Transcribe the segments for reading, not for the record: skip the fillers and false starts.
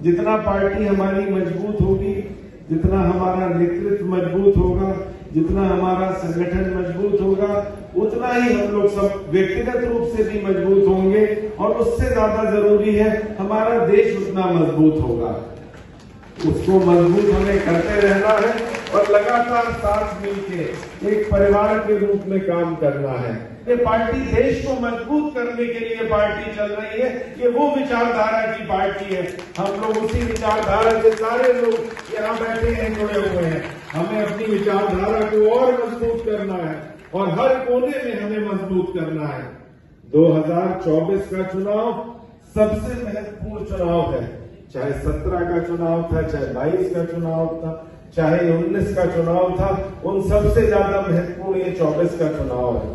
जितना पार्टी हमारी मजबूत होगी, जितना हमारा नेतृत्व मजबूत होगा, जितना हमारा संगठन मजबूत होगा, उतना ही हम लोग सब व्यक्तिगत रूप से भी मजबूत होंगे और उससे ज्यादा जरूरी है हमारा देश उतना मजबूत होगा। उसको मजबूत हमें करते रहना है और लगातार साथ मिलकर एक परिवार के रूप में काम करना है। ये पार्टी देश को मजबूत करने के लिए पार्टी चल रही है। ये वो विचारधारा की पार्टी है। हम लोग उसी विचारधारा के सारे लोग यहाँ बैठे हैं, जुड़े हुए हैं। हमें अपनी विचारधारा को और मजबूत करना है और हर कोने में हमें मजबूत करना है। 2024 का चुनाव सबसे महत्वपूर्ण चुनाव है। चाहे 17 का चुनाव था, चाहे 22 का चुनाव था, चाहे 19 का चुनाव था, उन सबसे ज्यादा महत्वपूर्ण ये 24 का चुनाव है।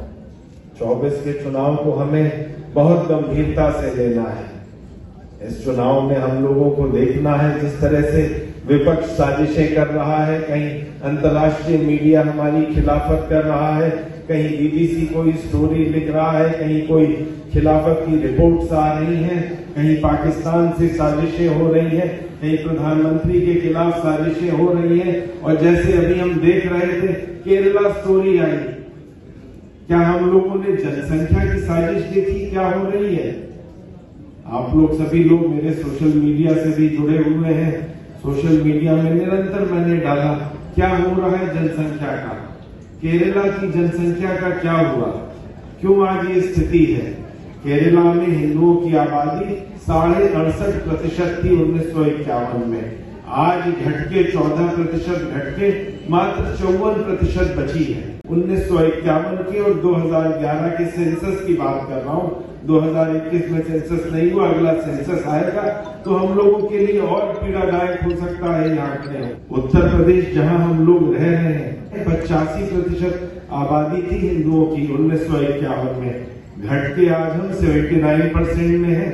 24 के चुनाव को हमें बहुत गंभीरता से लेना है। इस चुनाव में हम लोगों को देखना है जिस तरह से विपक्ष साजिशें कर रहा है, कहीं अंतर्राष्ट्रीय मीडिया हमारी खिलाफत कर रहा है, कहीं बीबीसी कोई स्टोरी लिख रहा है, कहीं कोई खिलाफत की रिपोर्ट्स आ रही हैं, कहीं पाकिस्तान से साजिशें हो रही हैं, कहीं प्रधानमंत्री के खिलाफ साजिशें हो रही हैं। और जैसे अभी हम देख रहे थे केरला स्टोरी आई, क्या हम लोगों ने जनसंख्या की साजिश देखी क्या हो रही है? आप लोग सभी लोग मेरे सोशल मीडिया से भी जुड़े हुए हैं। सोशल मीडिया में निरंतर मैंने डाला क्या हो रहा है जनसंख्या का, केरला की जनसंख्या का क्या हुआ, क्यों आज ये स्थिति है। केरला में हिंदुओं की आबादी 68.5% थी 1951 में, आज घटके 14% घटके मात्र 54% बची है। 1951 की और 2011 के सेंसस की बात कर रहा हूँ। 2021 में सेंसस नहीं हुआ, अगला सेंसस आएगा तो हम लोगों के लिए और पीड़ादायक हो सकता है। यहाँ पे उत्तर प्रदेश जहाँ हम लोग रह रहे हैं 85% आबादी थी हिंदुओं की 1951 में, घट के आज हम 79% में है।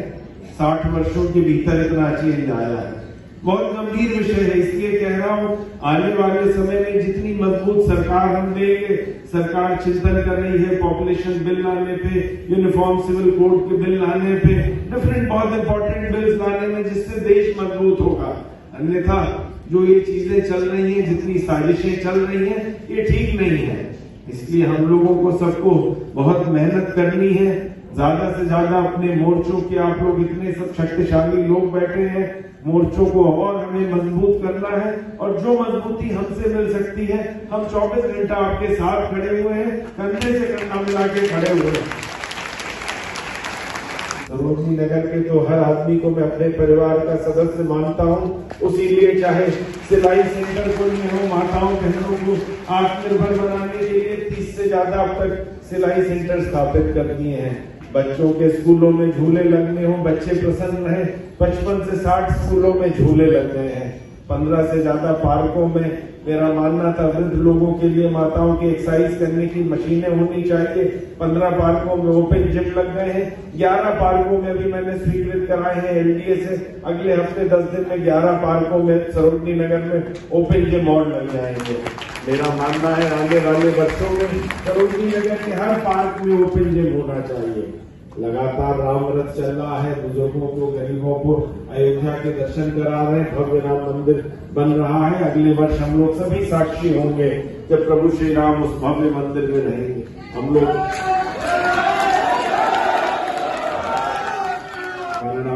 60 वर्षों के भीतर इतना चेंज आया है। बहुत गंभीर विषय है, इसलिए कह रहा हूँ आने वाले समय में जितनी मजबूत सरकार हम देंगे, सरकार चिंतन कर रही है पॉपुलेशन बिल लाने पे, यूनिफॉर्म सिविल कोड के बिल लाने पे, डिफरेंट बहुत इंपॉर्टेंट बिल्स लाने में, जिससे देश मजबूत होगा। अन्यथा जो ये चीजें चल रही हैं, जितनी साजिशें चल रही हैं, ये ठीक नहीं है। इसलिए हम लोगों को सबको बहुत मेहनत करनी है, ज्यादा से ज्यादा अपने मोर्चों के, आप लोग इतने सब शक्तिशाली लोग बैठे हैं, मोर्चों को और हमें मजबूत करना है। और जो मजबूती हमसे मिल सकती है, हम 24 घंटा आपके साथ खड़े हुए हैं, कंधे से कंधा मिला के खड़े हुए हैं। सरोजनी नगर के तो हर आदमी को मैं अपने परिवार का सदस्य मानता हूँ, उसीलिए चाहे सिलाई सेंटर खोलने हो, माताओं बहनों को आत्मनिर्भर बनाने के लिए 30 से ज्यादा अब तक सिलाई सेंटर स्थापित कर दिए हैं। बच्चों के स्कूलों में झूले लगने हो, बच्चे प्रसन्न रहे, 55 से 60 स्कूलों में झूले लग गए हैं। 15 से ज्यादा पार्कों में, मेरा मानना था वृद्ध लोगों के लिए माताओं की एक्सरसाइज करने की मशीनें होनी चाहिए। 15 पार्कों में ओपन जिम लग गए हैं। 11 पार्कों में भी मैंने स्वीकृत कराए हैं एलडीए से। अगले हफ्ते 10 दिन में 11 पार्कों में सरोजनी नगर में ओपन जिम और लग जाएंगे। मेरा मानना है आने वाले वर्षों में सरोजनी नगर के हर पार्क में ओपन जिम होना चाहिए। लगातार राम रथ चल रहा है, बुजुर्गों को, गरीबों को अयोध्या के दर्शन करा रहे हैं, भव्य राम मंदिर बन रहा है। अगले वर्ष हम लोग सभी साक्षी होंगे जब प्रभु श्री राम उस भव्य मंदिर में रहेंगे। हम लोग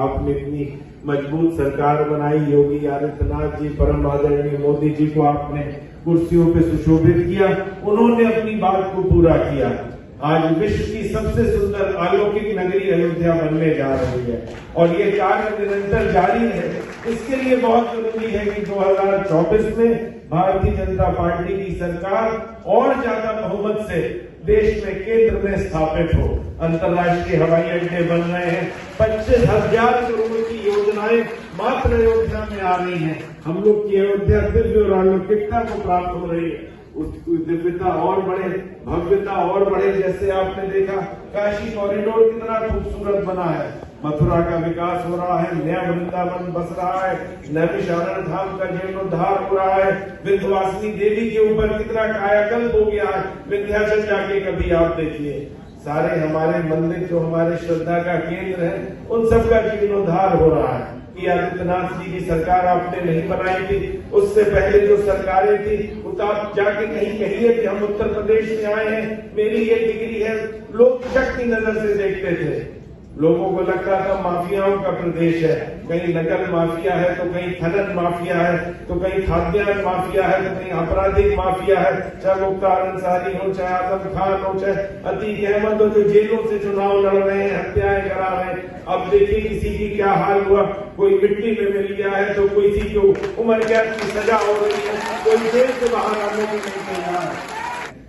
आपने इतनी मजबूत सरकार बनाई, योगी आदित्यनाथ जी, परम आदरणीय मोदी जी को आपने कुर्सियों पे सुशोभित किया, उन्होंने अपनी बात को पूरा किया। आज विश्व की सबसे सुंदर अलौकिक नगरी अयोध्या बनने जा रही है और ये कार्य निरंतर जारी है। इसके लिए बहुत जरूरी है कि 2024 में भारतीय जनता पार्टी की सरकार और ज्यादा बहुमत से देश में केंद्र में स्थापित हो। अंतर्राष्ट्रीय हवाई अड्डे बन रहे हैं, 25,000 करोड़ की योजनाएं मात्र अयोध्या में आ रही हैं। हम लोग की अयोध्या दिव्य और अलौकिकता को प्राप्त हो रही है, उसकी दिव्यता और बढ़े, भव्यता और बढ़े। जैसे आपने देखा काशी कॉरिडोर कितना खूबसूरत बना है, मथुरा का विकास हो रहा है, नया वृंदावन बस रहा है, नैमिषारण्य धाम का जीर्णोद्धार हो रहा है, विंध्यवासिनी देवी के ऊपर कितना कायाकल्प हो गया है। विंध्याचल जाके कभी आप देखिए, सारे हमारे मंदिर जो हमारे श्रद्धा का केंद्र है, उन सब का जीर्णोद्धार हो रहा है। कि आदित्यनाथ जी की सरकार आपने नहीं बनाई थी, उससे पहले जो सरकारें थी, तो आप जाके कहीं कहिए कि हम उत्तर प्रदेश से आए हैं, मेरी ये डिग्री है, लोग शक की नजर से देखते थे। लोगों को लगता था माफियाओं का प्रदेश है, कहीं नकल माफिया है तो कहीं खनन माफिया है तो कहीं खाद्यान्न माफिया है तो कहीं आपराधिक माफिया है, चाहे मुख्तार अंसारी हो, चाहे आजम खान हो, चाहे अतीक अहमद हो, जो जेलों से चुनाव लड़ रहे हैं, हत्याएं करा रहे हैं। अब देखिए किसी की क्या हाल हुआ, कोई मिट्टी में मिल गया है तो कोई किसी को उम्र कैद की सजा हो रही है, कोई जेल से बाहर आने की नहीं तैयार है।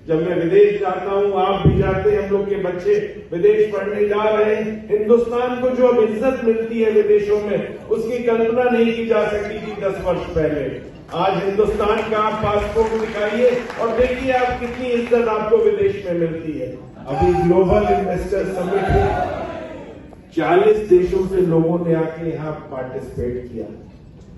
जब मैं विदेश जाता हूँ, आप भी जाते हैं, हम लोग के बच्चे विदेश पढ़ने जा रहे हैं, हिंदुस्तान को जो अब इज्जत मिलती है विदेशों में, उसकी कल्पना नहीं की जा सकती थी 10 वर्ष पहले। आज हिंदुस्तान का आप पासपोर्ट दिखाइए और देखिए आप कितनी इज्जत आपको विदेश में मिलती है। अभी ग्लोबल इन्वेस्टर समिट में 40 देशों से लोगों ने आके यहाँ पार्टिसिपेट किया।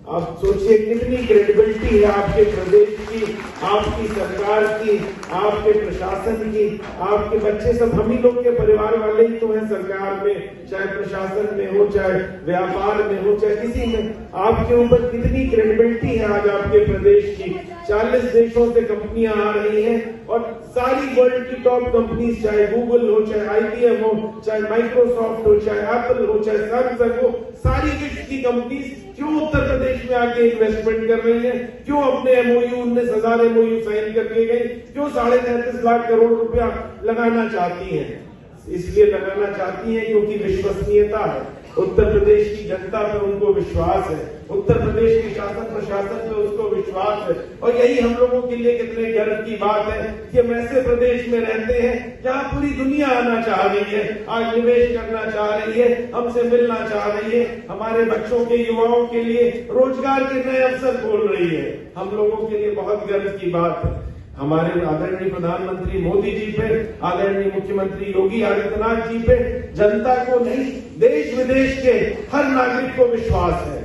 आप सोचिए कितनी क्रेडिबिलिटी है आपके प्रदेश की, आपकी सरकार की, आपके प्रशासन की। आपके बच्चे सब हम ही लोग के परिवार वाले ही तो हैं सरकार में, चाहे प्रशासन में हो, चाहे व्यापार में हो, चाहे किसी में। आपके ऊपर कितनी क्रेडिबिलिटी है आज आपके प्रदेश की। 40 देशों से कंपनियां आ रही हैं और सारी वर्ल्ड की टॉप कंपनीज, चाहे गूगल हो, चाहे IBM हो, चाहे माइक्रोसॉफ्ट हो, चाहे एप्पल हो, चाहे सैमसंग हो, सारी विश्व की कंपनीज क्यों उत्तर प्रदेश में आके इन्वेस्टमेंट कर रही है, क्यों अपने MOU 19,000 MOU साइन करके गई, क्यों 33.5 लाख करोड़ रुपया लगाना चाहती हैं? इसलिए लगाना चाहती हैं क्योंकि विश्वसनीयता है, उत्तर प्रदेश की जनता पे उनको विश्वास है, उत्तर प्रदेश के शासन प्रशासन पे उसको विश्वास है। और यही हम लोगों के लिए कितने गर्व की बात है कि हम ऐसे प्रदेश में रहते हैं जहां पूरी दुनिया आना चाह रही है, आज निवेश करना चाह रही है, हमसे मिलना चाह रही है, हमारे बच्चों के, युवाओं के लिए रोजगार के नए अवसर खोल रही है। हम लोगों के लिए बहुत गर्व की बात है। हमारे आदरणीय प्रधानमंत्री मोदी जी पे, आदरणीय मुख्यमंत्री योगी आदित्यनाथ जी पे जनता को नहीं, देश विदेश के हर नागरिक को विश्वास है।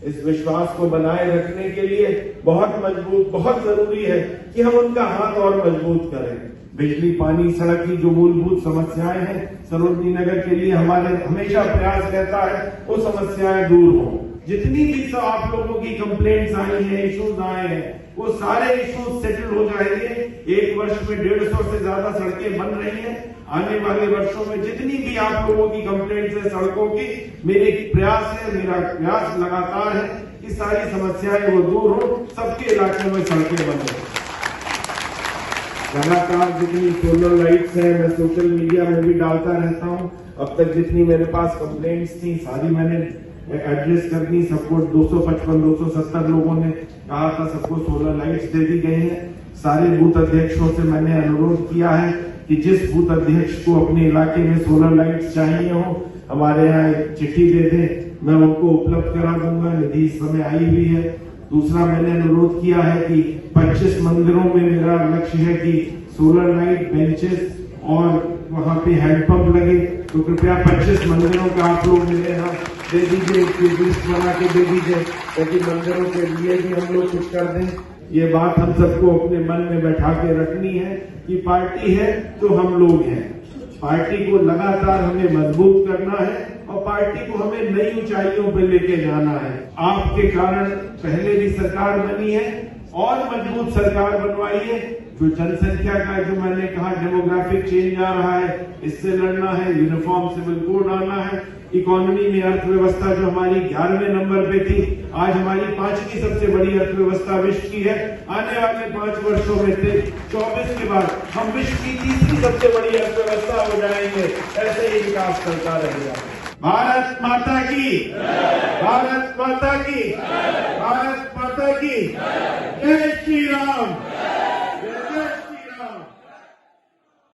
इस विश्वास को बनाए रखने के लिए बहुत जरूरी है कि हम उनका हाथ और मजबूत करें। बिजली, पानी, सड़क की जो मूलभूत समस्याएं हैं, सरोजनी नगर के लिए हमारे हमेशा प्रयास रहता है वो समस्याएं दूर हों। जितनी भी आप लोगों की कंप्लेंट्स आई हैं, इश्यूज आए हैं, वो सारे इश्यूज सेटल हो जाएंगे। 1 वर्ष में 150 से ज्यादा सड़कें बन रही हैं। आने वाले वर्षों में जितनी भी आप लोगों की कंप्लेंट्स है सड़कों की, मेरा प्रयास लगातार है कि सारी समस्याएं वो दूर हो, सबके इलाके में सड़कें बने। लगातार जितनी सोलर लाइट्स हैं, मैं सोशल मीडिया में भी डालता रहता हूँ। अब तक जितनी मेरे पास कंप्लेंट्स थी सारी मैंने एड्रेस कर दी। सबको 270 लोगों ने कहा था, सबको सोलर लाइट्स दे दी गई हैं। सारे बूथ अध्यक्षों से मैंने अनुरोध किया है कि जिस बूथ अध्यक्ष को अपने इलाके में सोलर लाइट्स चाहिए हो, हमारे यहाँ एक चिट्ठी दे दें, मैं उनको उपलब्ध करा दूंगा। निधि इस समय आई हुई है। दूसरा मैंने अनुरोध किया है कि 25 मंदिरों में मेरा लक्ष्य है कि सोलर लाइट, बेंचेस और वहां पे हैंडपंप लगे, तो कृपया 25 मंदिरों का आप लोग मेरे यहाँ दे दीजिए, लिस्ट बना के दे दीजिए, ताकि मंदिरों के लिए भी हम लोग कुछ कर दें। ये बात हम सबको अपने मन में बैठा के रखनी है कि पार्टी है तो हम लोग हैं। पार्टी को लगातार हमें मजबूत करना है और पार्टी को हमें नई ऊंचाइयों पर लेके जाना है। आपके कारण पहले भी सरकार बनी है और मजबूत सरकार बनवाई है। जो जनसंख्या का, जो मैंने कहा डेमोग्राफिक चेंज आ रहा है, इससे लड़ना है। यूनिफॉर्म सिविल कोड आना है। इकोनॉमी में अर्थव्यवस्था जो हमारी 11वें नंबर पे थी, आज हमारी 5वीं सबसे बड़ी अर्थव्यवस्था विश्व की है। आने वाले 5 वर्षों में से 24 के बाद हम विश्व की 3री सबसे बड़ी अर्थव्यवस्था हो जाएंगे। ऐसे ही विकास करता रहेगा। भारत माता की, भारत माता की, भारत माता की, जय श्री राम।